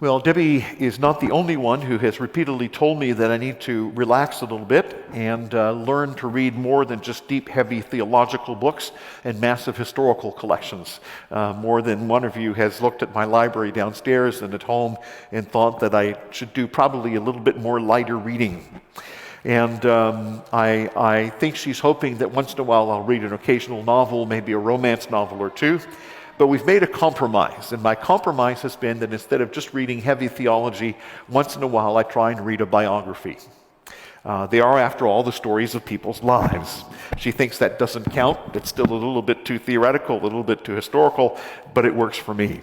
Well, Debbie is not the only one who has repeatedly told me that I need to relax a little bit and learn to read more than just deep, heavy theological books and massive historical collections. More than one of you has looked at my library downstairs and at home and thought that I should do probably a little bit more lighter reading. And I think she's hoping that once in a while I'll read an occasional novel, maybe a romance novel or two. But we've made a compromise, and my compromise has been that instead of just reading heavy theology, once in a while I try and read a biography. They are, after all, the stories of people's lives. She thinks that doesn't count. It's still a little bit too theoretical, a little bit too historical, but it works for me.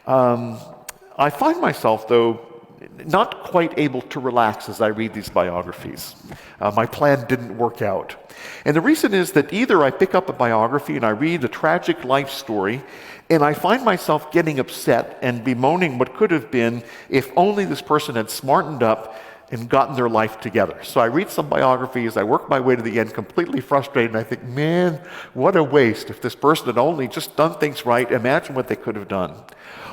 I find myself, though, not quite able to relax as I read these biographies. My plan didn't work out. And the reason is that either I pick up a biography and I read a tragic life story, and I find myself getting upset and bemoaning what could have been if only this person had smartened up and gotten their life together. So I read some biographies, I work my way to the end completely frustrated, and I think, man, what a waste. If this person had only just done things right, imagine what they could have done.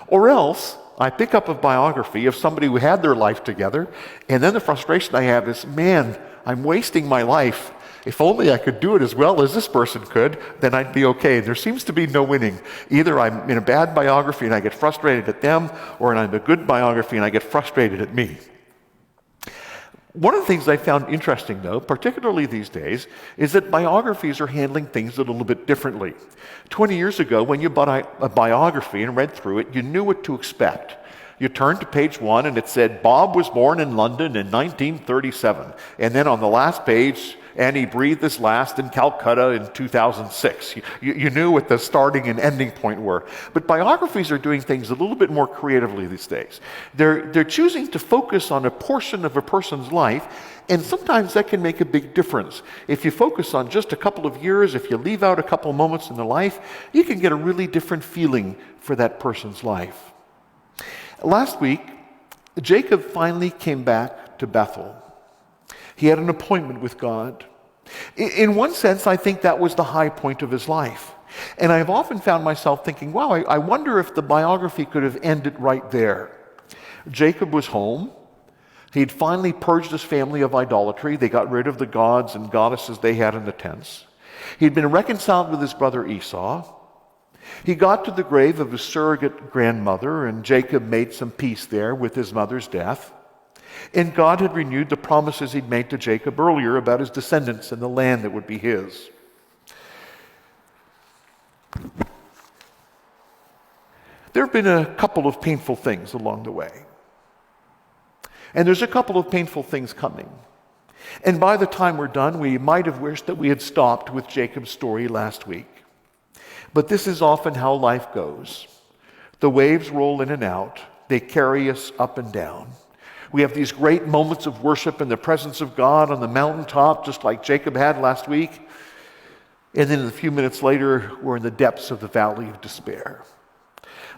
Or else, I pick up a biography of somebody who had their life together, and then the frustration I have is, man, I'm wasting my life. If only I could do it as well as this person could, then I'd be okay. There seems to be no winning. Either I'm in a bad biography and I get frustrated at them, or I'm in a good biography and I get frustrated at me. One of the things I found interesting, though, particularly these days, is that biographies are handling things a little bit differently. 20 years ago, when you bought a biography and read through it, you knew what to expect. You turned to page 1 and it said, Bob was born in London in 1937. And then on the last page, and he breathed his last in Calcutta in 2006. You knew what the starting and ending point were. But biographies are doing things a little bit more creatively these days. They're choosing to focus on a portion of a person's life, and sometimes that can make a big difference. If you focus on just a couple of years, if you leave out a couple of moments in their life, you can get a really different feeling for that person's life. Last week, Jacob finally came back to Bethel. He had an appointment with God. In one sense, I think that was the high point of his life. And I've often found myself thinking, wow, I wonder if the biography could have ended right there. Jacob was home. He'd finally purged his family of idolatry. They got rid of the gods and goddesses they had in the tents. He'd been reconciled with his brother Esau. He got to the grave of his surrogate grandmother, and Jacob made some peace there with his mother's death. And God had renewed the promises he'd made to Jacob earlier about his descendants and the land that would be his. There have been a couple of painful things along the way. And there's a couple of painful things coming. And by the time we're done, we might have wished that we had stopped with Jacob's story last week. But this is often how life goes. The waves roll in and out. They carry us up and down. We have these great moments of worship in the presence of God on the mountaintop, just like Jacob had last week. And then a few minutes later, we're in the depths of the valley of despair.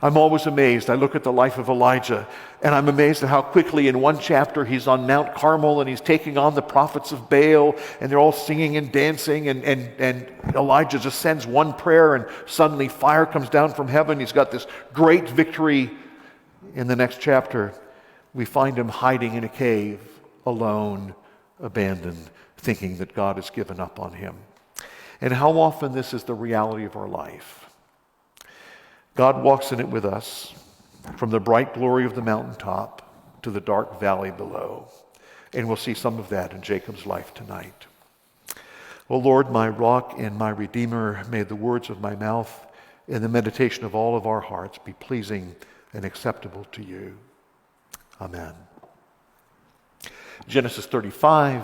I'm always amazed. I look at the life of Elijah, and I'm amazed at how quickly in one chapter he's on Mount Carmel and he's taking on the prophets of Baal, and they're all singing and dancing, and Elijah just sends one prayer, and suddenly fire comes down from heaven. He's got this great victory. In the next chapter, we find him hiding in a cave, alone, abandoned, thinking that God has given up on him. And how often this is the reality of our life. God walks in it with us, from the bright glory of the mountaintop to the dark valley below. And we'll see some of that in Jacob's life tonight. O Lord, my rock and my redeemer, may the words of my mouth and the meditation of all of our hearts be pleasing and acceptable to you. Amen. Genesis 35,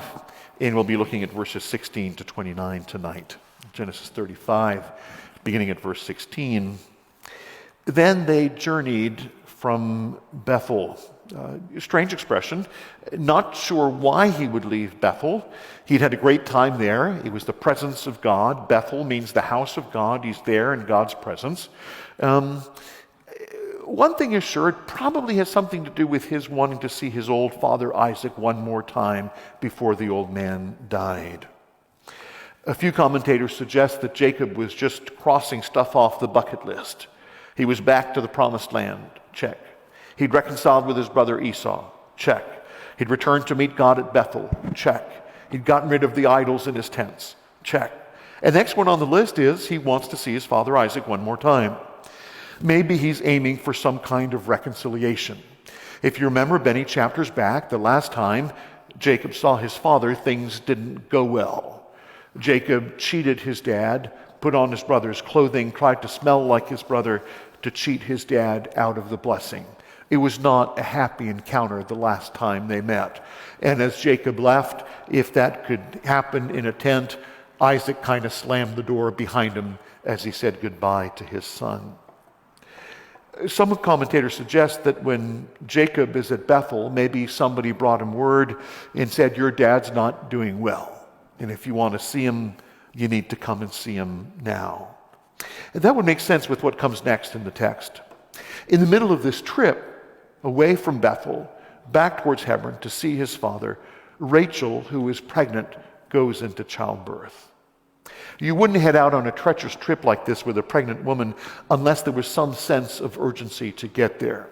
and we'll be looking at verses 16 to 29 tonight. Genesis 35, beginning at verse 16. Then they journeyed from Bethel. Strange expression. Not sure why he would leave Bethel. He'd had a great time there. It was the presence of God. Bethel means the house of God. He's there in God's presence. One thing is sure, it probably has something to do with his wanting to see his old father Isaac one more time before the old man died. A few commentators suggest that Jacob was just crossing stuff off the bucket list. He was back to the promised land, check. He'd reconciled with his brother Esau. Check. He'd returned to meet God at Bethel. Check. He'd gotten rid of the idols in his tents. Check. And the next one on the list is he wants to see his father Isaac one more time. Maybe he's aiming for some kind of reconciliation. If you remember many chapters back, the last time Jacob saw his father, things didn't go well. Jacob cheated his dad, put on his brother's clothing, tried to smell like his brother to cheat his dad out of the blessing. It was not a happy encounter the last time they met. And as Jacob left, if that could happen in a tent, Isaac kind of slammed the door behind him as he said goodbye to his son. Some commentators suggest that when Jacob is at Bethel, maybe somebody brought him word and said, your dad's not doing well. And if you want to see him, you need to come and see him now. And that would make sense with what comes next in the text. In the middle of this trip, away from Bethel, back towards Hebron to see his father, Rachel, who is pregnant, goes into childbirth. You wouldn't head out on a treacherous trip like this with a pregnant woman unless there was some sense of urgency to get there.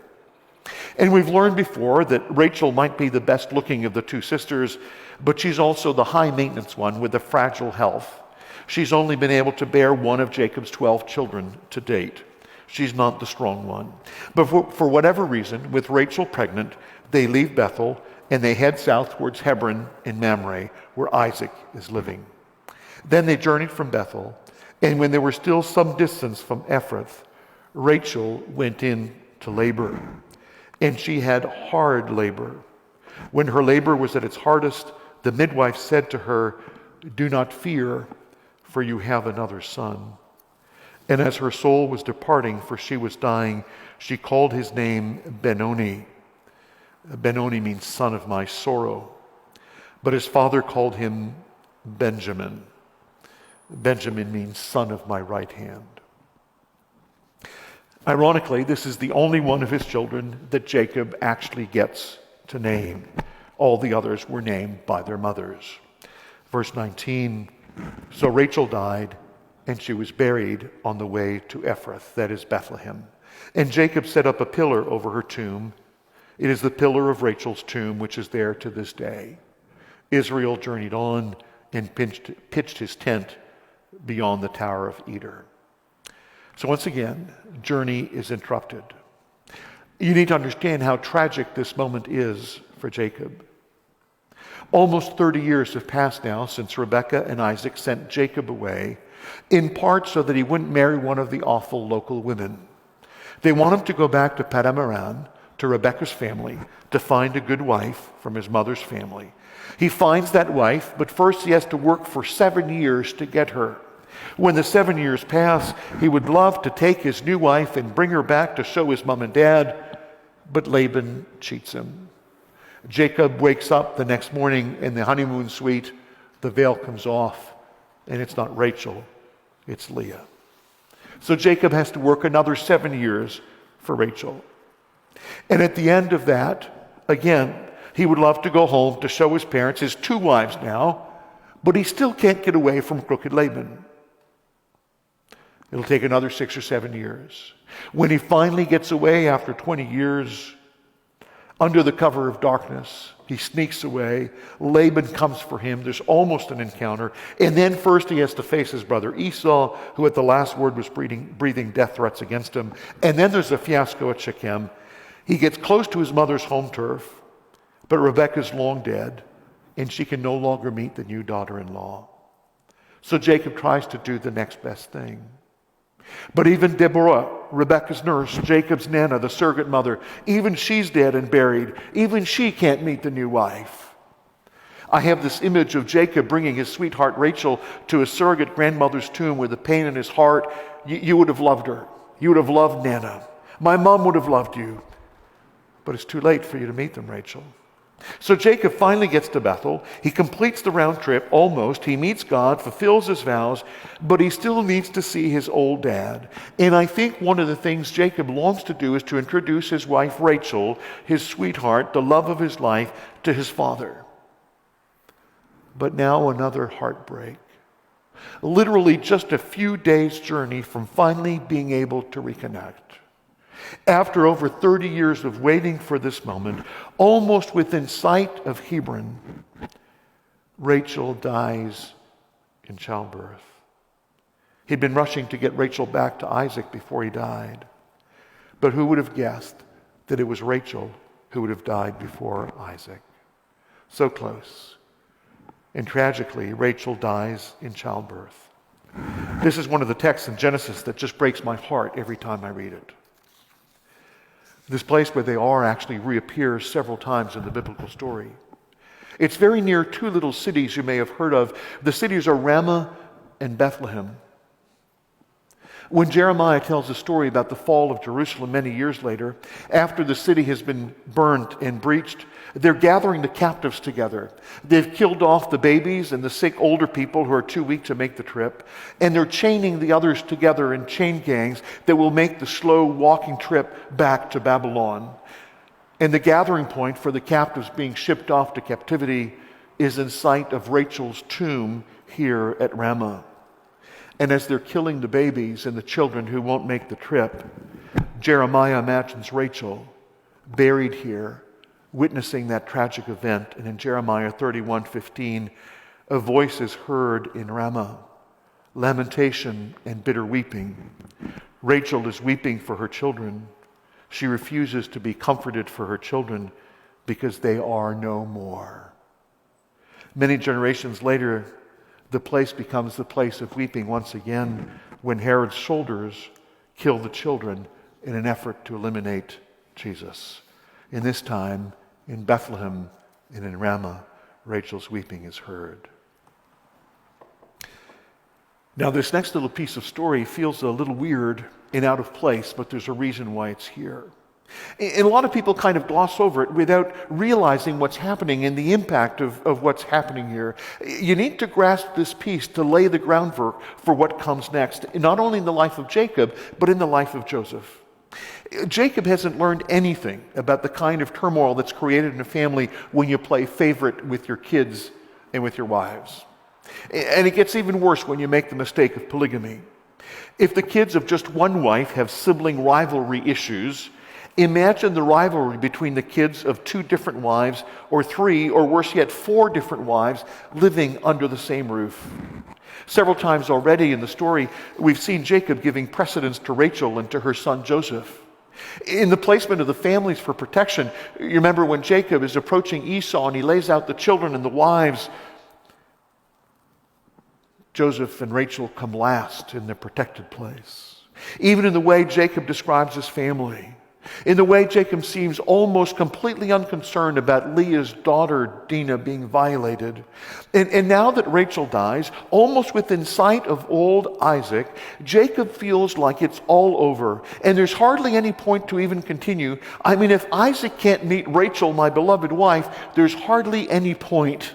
And we've learned before that Rachel might be the best looking of the two sisters, but she's also the high maintenance one with the fragile health. She's only been able to bear one of Jacob's 12 children to date. She's not the strong one. But for whatever reason, with Rachel pregnant, they leave Bethel and they head south towards Hebron in Mamre, where Isaac is living. Then they journeyed from Bethel, and when they were still some distance from Ephrath, Rachel went in to labor, and she had hard labor. When her labor was at its hardest, the midwife said to her, do not fear, for you have another son. And as her soul was departing, for she was dying, she called his name Benoni. Benoni means son of my sorrow. But his father called him Benjamin. Benjamin means son of my right hand. Ironically, this is the only one of his children that Jacob actually gets to name. All the others were named by their mothers. Verse 19, so Rachel died, and she was buried on the way to Ephrath, that is Bethlehem. And Jacob set up a pillar over her tomb. It is the pillar of Rachel's tomb, which is there to this day. Israel journeyed on and pitched his tent beyond the Tower of Eder. So once again, journey is interrupted. You need to understand how tragic this moment is for Jacob. Almost 30 years have passed now since Rebekah and Isaac sent Jacob away, in part so that he wouldn't marry one of the awful local women. They want him to go back to Paddan Aram, to Rebekah's family, to find a good wife from his mother's family. He finds that wife, but first he has to work for 7 years to get her. When the 7 years pass, he would love to take his new wife and bring her back to show his mom and dad, but Laban cheats him. Jacob wakes up the next morning in the honeymoon suite, the veil comes off, and it's not Rachel, it's Leah. So Jacob has to work another 7 years for Rachel. And at the end of that, again, he would love to go home to show his parents his 2 wives now, but he still can't get away from crooked Laban. It'll take another 6 or 7 years. When he finally gets away after 20 years, under the cover of darkness, he sneaks away. Laban comes for him. There's almost an encounter. And then first he has to face his brother Esau, who at the last word was breathing death threats against him. And then there's a fiasco at Shechem. He gets close to his mother's home turf, but Rebekah's long dead, and she can no longer meet the new daughter-in-law. So Jacob tries to do the next best thing. But even Deborah, Rebekah's nurse, Jacob's Nana, the surrogate mother, even she's dead and buried. Even she can't meet the new wife. I have this image of Jacob bringing his sweetheart Rachel to his surrogate grandmother's tomb with a pain in his heart. You would have loved her. You would have loved Nana. My mom would have loved you. But it's too late for you to meet them, Rachel. So Jacob finally gets to Bethel. He completes the round trip, almost. He meets God, fulfills his vows, but he still needs to see his old dad. And I think one of the things Jacob longs to do is to introduce his wife Rachel, his sweetheart, the love of his life, to his father. But now another heartbreak. Literally just a few days' journey from finally being able to reconnect. After over 30 years of waiting for this moment, almost within sight of Hebron, Rachel dies in childbirth. He'd been rushing to get Rachel back to Isaac before he died. But who would have guessed that it was Rachel who would have died before Isaac? So close. And tragically, Rachel dies in childbirth. This is one of the texts in Genesis that just breaks my heart every time I read it. This place where they are actually reappears several times in the biblical story. It's very near two little cities you may have heard of. The cities are Ramah and Bethlehem. When Jeremiah tells a story about the fall of Jerusalem many years later, after the city has been burnt and breached, they're gathering the captives together. They've killed off the babies and the sick older people who are too weak to make the trip, and they're chaining the others together in chain gangs that will make the slow walking trip back to Babylon. And the gathering point for the captives being shipped off to captivity is in sight of Rachel's tomb here at Ramah. And as they're killing the babies and the children who won't make the trip, Jeremiah imagines Rachel buried here, witnessing that tragic event. And in Jeremiah 31:15, a voice is heard in Ramah, lamentation and bitter weeping. Rachel is weeping for her children. She refuses to be comforted for her children because they are no more. Many generations later, the place becomes the place of weeping once again when Herod's soldiers kill the children in an effort to eliminate Jesus. In this time, in Bethlehem and in Ramah, Rachel's weeping is heard. Now, this next little piece of story feels a little weird and out of place, but there's a reason why it's here. And a lot of people kind of gloss over it without realizing what's happening and the impact of what's happening here. You need to grasp this piece to lay the groundwork for what comes next, not only in the life of Jacob, but in the life of Joseph. Jacob hasn't learned anything about the kind of turmoil that's created in a family when you play favorite with your kids and with your wives. And it gets even worse when you make the mistake of polygamy. If the kids of just one wife have sibling rivalry issues, imagine the rivalry between the kids of two different wives, or three, or worse yet, 4 different wives living under the same roof. Several times already in the story, we've seen Jacob giving precedence to Rachel and to her son Joseph. In the placement of the families for protection, you remember when Jacob is approaching Esau and he lays out the children and the wives, Joseph and Rachel come last in their protected place. Even in the way Jacob describes his family, in the way Jacob seems almost completely unconcerned about Leah's daughter Dinah being violated. And now that Rachel dies, almost within sight of old Isaac, Jacob feels like it's all over. And there's hardly any point to even continue. I mean, if Isaac can't meet Rachel, my beloved wife, there's hardly any point.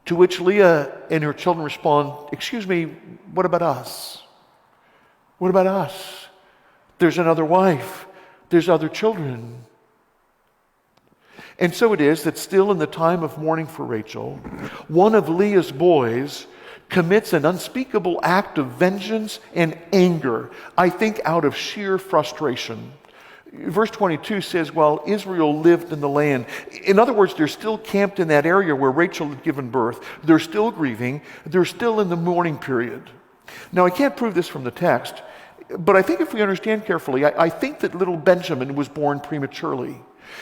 To which Leah and her children respond, "Excuse me, what about us? What about us? There's another wife. There's other children." And so it is that still in the time of mourning for Rachel, one of Leah's boys commits an unspeakable act of vengeance and anger, I think out of sheer frustration. Verse 22 says, while Israel lived in the land. In other words, they're still camped in that area where Rachel had given birth. They're still grieving. They're still in the mourning period. Now, I can't prove this from the text, but I think if we understand carefully, I think that little Benjamin was born prematurely.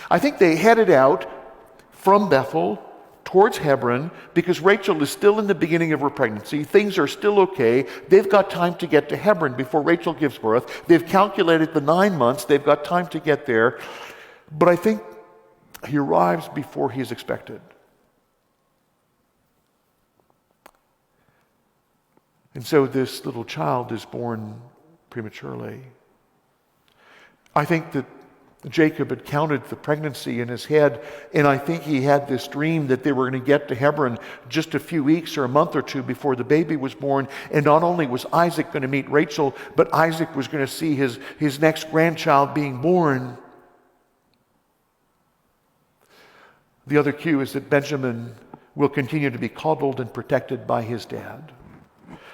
I think they headed out from Bethel towards Hebron because Rachel is still in the beginning of her pregnancy. Things are still okay. They've got time to get to Hebron before Rachel gives birth. They've calculated the 9 months. They've got time to get there. But I think he arrives before he is expected. And so this little child is born prematurely. I think that Jacob had counted the pregnancy in his head, and I think he had this dream that they were going to get to Hebron just a few weeks or a month or two before the baby was born. And not only was Isaac going to meet Rachel, but Isaac was going to see his next grandchild being born. The other cue is that Benjamin will continue to be coddled and protected by his dad.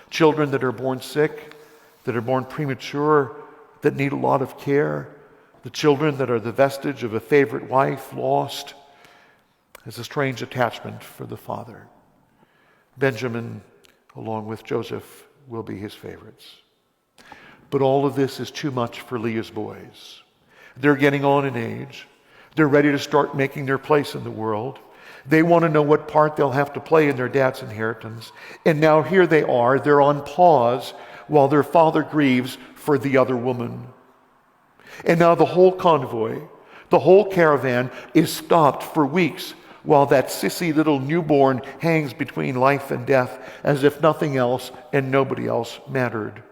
Children that are born sick, that are born premature, that need a lot of care, the children that are the vestige of a favorite wife lost, has a strange attachment for the father. Benjamin, along with Joseph, will be his favorites. But all of this is too much for Leah's boys. They're getting on in age. They're ready to start making their place in the world. They want to know what part they'll have to play in their dad's inheritance. And now here they are. They're on pause while their father grieves for the other woman. And now the whole convoy, the whole caravan is stopped for weeks while that sissy little newborn hangs between life and death as if nothing else and nobody else mattered.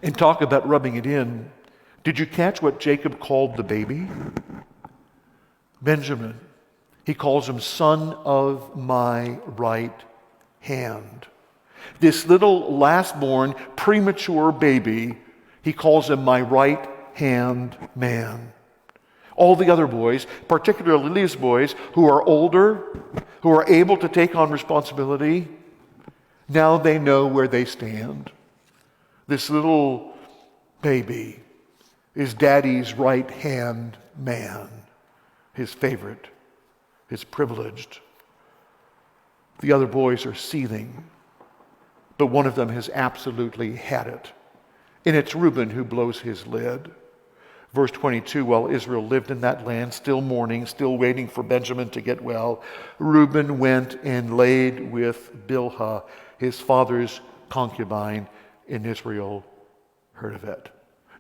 And talk about rubbing it in. Did you catch what Jacob called the baby? Benjamin. He calls him son of my right hand. This little last-born, premature baby, he calls him my right hand man. All the other boys, particularly Leah's boys, who are older, who are able to take on responsibility, now they know where they stand. This little baby is daddy's right hand man, his favorite, his privileged. The other boys are seething, but one of them has absolutely had it. And it's Reuben who blows his lid. Verse 22, while Israel lived in that land, still mourning, still waiting for Benjamin to get well, Reuben went and laid with Bilhah, his father's concubine, and Israel heard of it.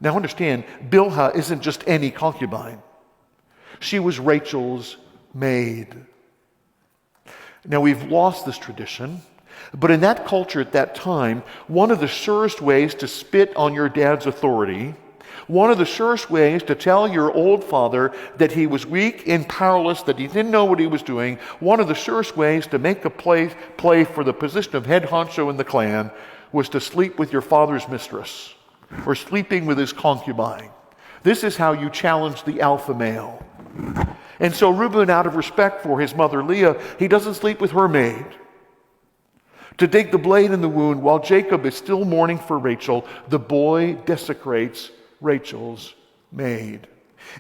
Now understand, Bilhah isn't just any concubine. She was Rachel's maid. Now we've lost this tradition, but in that culture at that time, one of the surest ways to spit on your dad's authority, one of the surest ways to tell your old father that he was weak and powerless, that he didn't know what he was doing, one of the surest ways to make a play for the position of head honcho in the clan was to sleep with your father's mistress or sleeping with his concubine. This is how you challenge the alpha male. And so Reuben, out of respect for his mother Leah, he doesn't sleep with her maid. To dig the blade in the wound while Jacob is still mourning for Rachel, the boy desecrates Rachel's maid.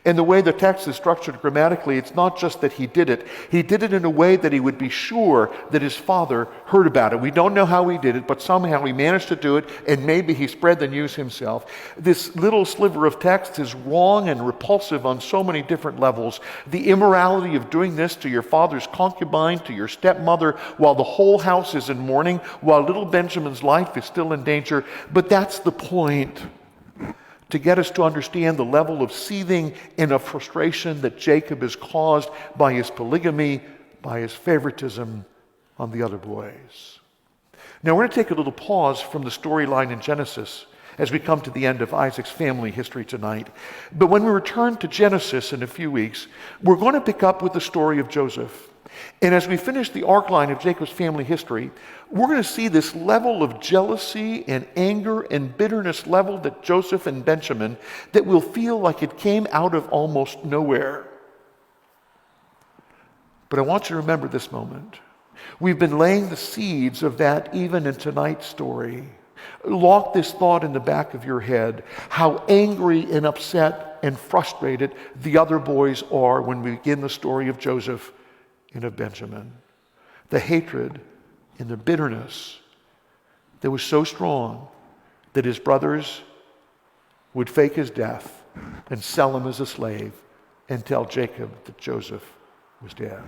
And the way the text is structured grammatically, it's not just that he did it in a way that he would be sure that his father heard about it. We don't know how he did it, but somehow he managed to do it, and maybe he spread the news himself. This little sliver of text is wrong and repulsive on so many different levels. The immorality of doing this to your father's concubine, to your stepmother, while the whole house is in mourning, while little Benjamin's life is still in danger. But that's the point, to get us to understand the level of seething and of frustration that Jacob is caused by his polygamy, by his favoritism on the other boys. Now we're going to take a little pause from the storyline in Genesis as we come to the end of Isaac's family history tonight. But when we return to Genesis in a few weeks, we're going to pick up with the story of Joseph. And as we finish the arc line of Jacob's family history, we're going to see this level of jealousy and anger and bitterness level that Joseph and Benjamin, that will feel like it came out of almost nowhere. But I want you to remember this moment. We've been laying the seeds of that even in tonight's story. Lock this thought in the back of your head, how angry and upset and frustrated the other boys are when we begin the story of Joseph and of Benjamin. The hatred and the bitterness that was so strong that his brothers would fake his death and sell him as a slave and tell Jacob that Joseph was dead.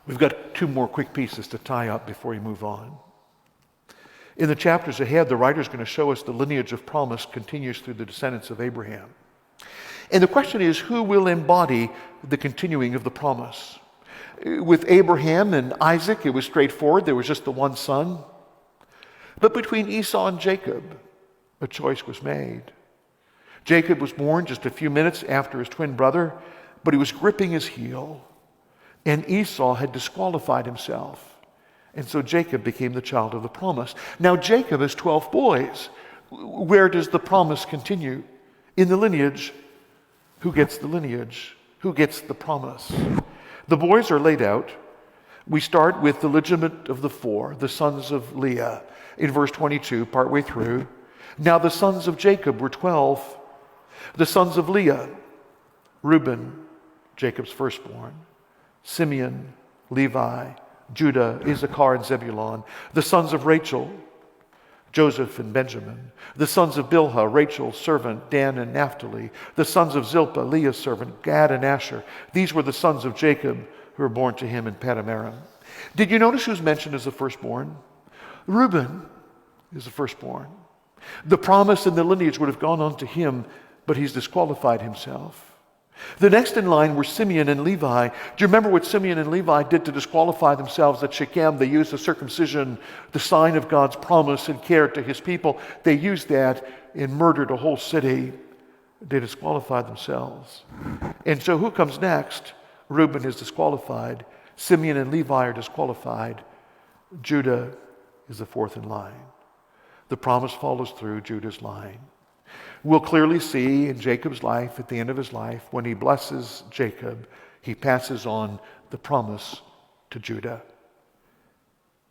We've got two more quick pieces to tie up before we move on. In the chapters ahead, the writer's going to show us the lineage of promise continues through the descendants of Abraham. And the question is, who will embody the continuing of the promise? With Abraham and Isaac, it was straightforward. There was just the one son. But between Esau and Jacob, a choice was made. Jacob was born just a few minutes after his twin brother, but he was gripping his heel. And Esau had disqualified himself. And so Jacob became the child of the promise. Now Jacob has 12 boys. Where does the promise continue? In the lineage. Who gets the lineage? Who gets the promise? The boys are laid out. We start with the legitimate of the four, the sons of Leah, in verse 22, partway through. Now the sons of Jacob were 12. The sons of Leah, Reuben, Jacob's firstborn, Simeon, Levi, Judah, Issachar, and Zebulun. The sons of Rachel, Joseph and Benjamin. The sons of Bilhah, Rachel's servant, Dan and Naphtali. The sons of Zilpah, Leah's servant, Gad and Asher. These were the sons of Jacob who were born to him in Paddan-aram. Did you notice who's mentioned as the firstborn? Reuben is the firstborn. The promise and the lineage would have gone on to him, but he's disqualified himself. The next in line were Simeon and Levi. Do you remember what Simeon and Levi did to disqualify themselves at Shechem? They used the circumcision, the sign of God's promise and care to his people. They used that and murdered a whole city. They disqualified themselves. And so who comes next? Reuben is disqualified. Simeon and Levi are disqualified. Judah is the fourth in line. The promise follows through Judah's line. We'll clearly see in Jacob's life, at the end of his life, when he blesses Jacob, he passes on the promise to Judah.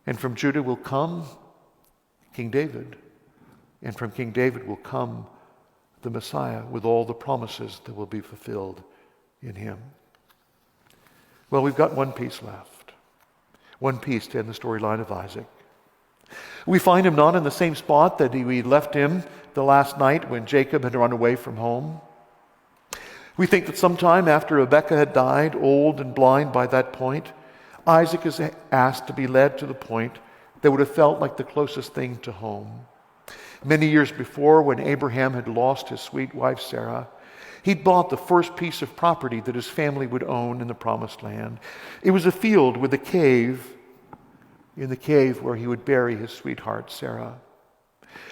And from Judah will come King David. And from King David will come the Messiah with all the promises that will be fulfilled in him. Well, we've got one piece left. One piece to end the storyline of Isaac. We find him not in the same spot that we left him the last night when Jacob had run away from home. We think that sometime after Rebekah had died, old and blind by that point, Isaac is asked to be led to the point that would have felt like the closest thing to home. Many years before, when Abraham had lost his sweet wife Sarah, he'd bought the first piece of property that his family would own in the Promised Land. It was a field with a cave, in the cave where he would bury his sweetheart Sarah.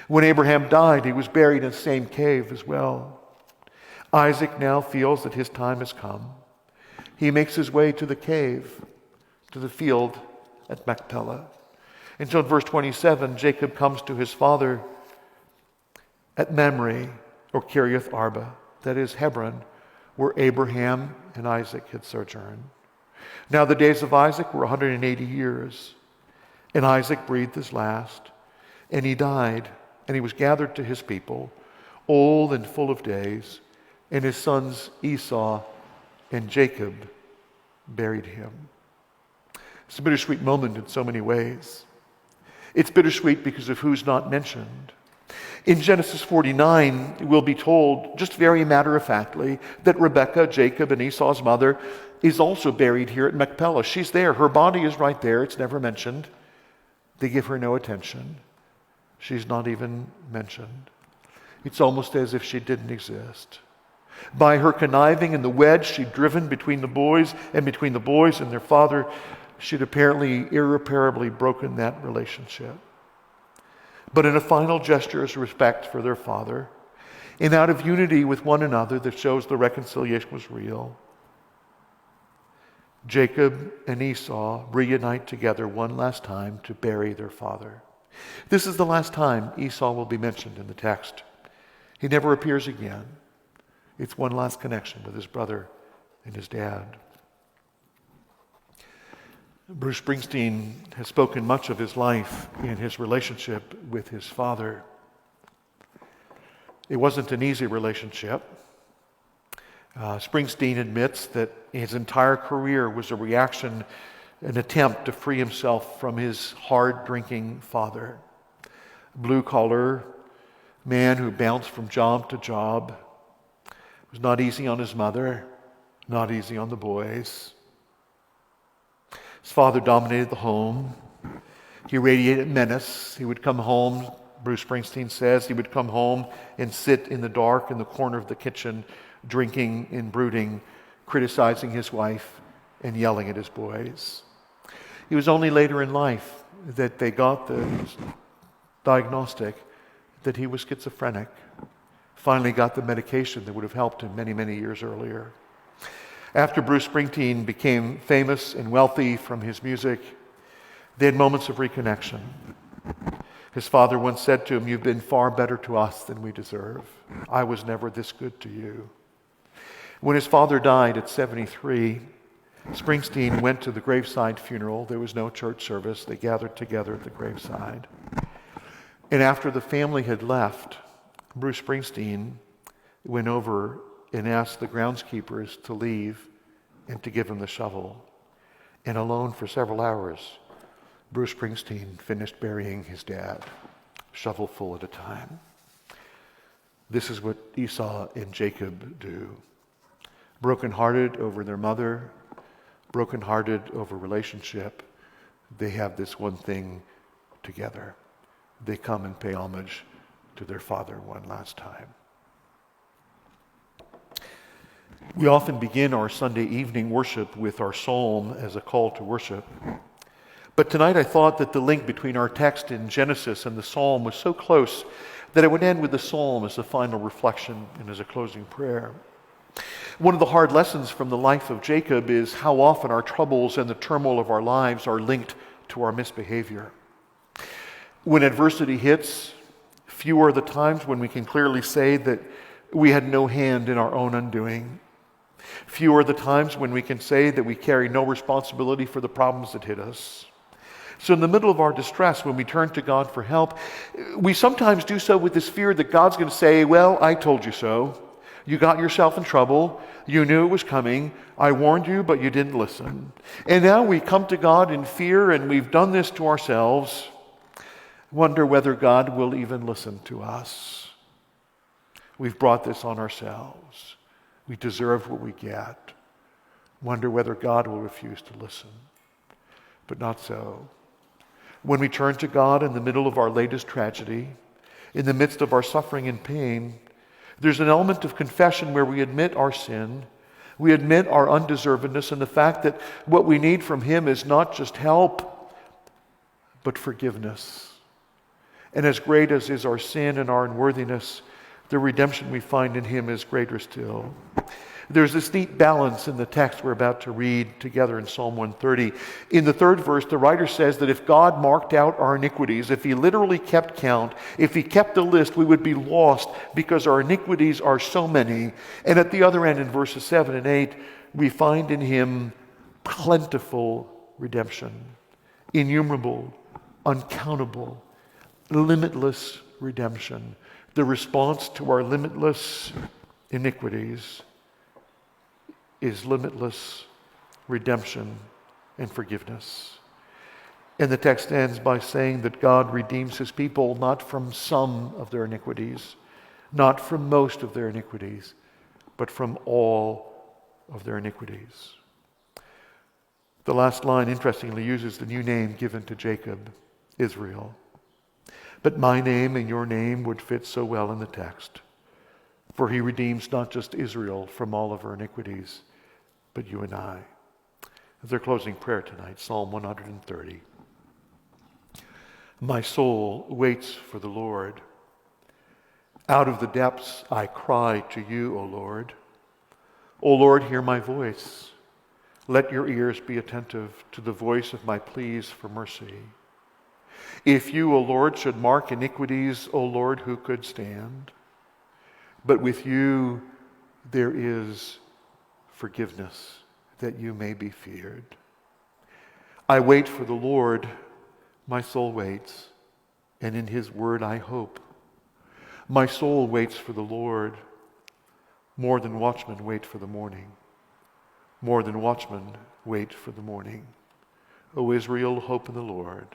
When Abraham died, he was buried in the same cave as well. Isaac now feels that his time has come. He makes his way to the cave, to the field at Machpelah. And so in verse 27, Jacob comes to his father at Mamre, or Kiriath Arba, that is Hebron, where Abraham and Isaac had sojourned. Now the days of Isaac were 180 years, and Isaac breathed his last, and he died, and he was gathered to his people, old and full of days, and his sons Esau and Jacob buried him. It's a bittersweet moment in so many ways. It's bittersweet because of who's not mentioned. In Genesis 49, we'll be told, just very matter-of-factly, that Rebekah, Jacob, and Esau's mother, is also buried here at Machpelah. She's there. Her body is right there. It's never mentioned. They give her no attention. She's not even mentioned. It's almost as if she didn't exist. By her conniving and the wedge she'd driven between the boys and their father, she'd apparently irreparably broken that relationship. But in a final gesture of respect for their father, and out of unity with one another that shows the reconciliation was real, Jacob and Esau reunite together one last time to bury their father. This is the last time Esau will be mentioned in the text. He never appears again. It's one last connection with his brother and his dad. Bruce Springsteen has spoken much of his life in his relationship with his father. It wasn't an easy relationship. Springsteen admits that his entire career was a reaction, an attempt to free himself from his hard-drinking father. Blue-collar man who bounced from job to job. It was not easy on his mother, not easy on the boys. His father dominated the home. He radiated menace. He would come home, Bruce Springsteen says, he would come home and sit in the dark in the corner of the kitchen, drinking and brooding, criticizing his wife and yelling at his boys. It was only later in life that they got the diagnostic that he was schizophrenic. Finally got the medication that would have helped him many, many years earlier. After Bruce Springsteen became famous and wealthy from his music, they had moments of reconnection. His father once said to him, "You've been far better to us than we deserve. I was never this good to you." When his father died at 73, Springsteen went to the graveside funeral. There was no church service. They gathered together at the graveside. And after the family had left, Bruce Springsteen went over and asked the groundskeepers to leave and to give him the shovel. And alone for several hours, Bruce Springsteen finished burying his dad, shovelful at a time. This is what Esau and Jacob do. Brokenhearted over their mother, brokenhearted over relationship, they have this one thing together. They come and pay homage to their father one last time. We often begin our Sunday evening worship with our psalm as a call to worship. But tonight I thought that the link between our text in Genesis and the psalm was so close that I would end with the psalm as a final reflection and as a closing prayer. One of the hard lessons from the life of Jacob is how often our troubles and the turmoil of our lives are linked to our misbehavior. When adversity hits, few are the times when we can clearly say that we had no hand in our own undoing. Few are the times when we can say that we carry no responsibility for the problems that hit us. So in the middle of our distress, when we turn to God for help, we sometimes do so with this fear that God's going to say, well, I told you so. You got yourself in trouble. You knew it was coming. I warned you, but you didn't listen. And now we come to God in fear, and we've done this to ourselves. Wonder whether God will even listen to us. We've brought this on ourselves. We deserve what we get. Wonder whether God will refuse to listen. But not so. When we turn to God in the middle of our latest tragedy, in the midst of our suffering and pain, there's an element of confession where we admit our sin, we admit our undeservedness, and the fact that what we need from Him is not just help, but forgiveness. And as great as is our sin and our unworthiness, the redemption we find in Him is greater still. There's this neat balance in the text we're about to read together in Psalm 130. In the third verse, the writer says that if God marked out our iniquities, if He literally kept count, if He kept a list, we would be lost because our iniquities are so many. And at the other end, in verses 7 and 8, we find in Him plentiful redemption, innumerable, uncountable, limitless redemption. The response to our limitless iniquities is limitless redemption and forgiveness. And the text ends by saying that God redeems His people not from some of their iniquities, not from most of their iniquities, but from all of their iniquities. The last line, interestingly, uses the new name given to Jacob, Israel. But my name and your name would fit so well in the text, for He redeems not just Israel from all of her iniquities, but you and I. As their closing prayer tonight, Psalm 130. My soul waits for the Lord. Out of the depths I cry to you, O Lord. O Lord, hear my voice. Let your ears be attentive to the voice of my pleas for mercy. If you, O Lord, should mark iniquities, O Lord, who could stand? But with you there is forgiveness, that you may be feared. I wait for the Lord, my soul waits, and in His word I hope. My soul waits for the Lord, more than watchmen wait for the morning. More than watchmen wait for the morning. O Israel, hope in the Lord.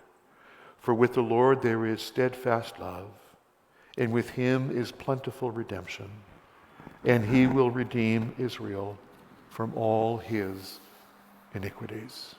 For with the Lord there is steadfast love, and with Him is plentiful redemption, and He will redeem Israel from all his iniquities.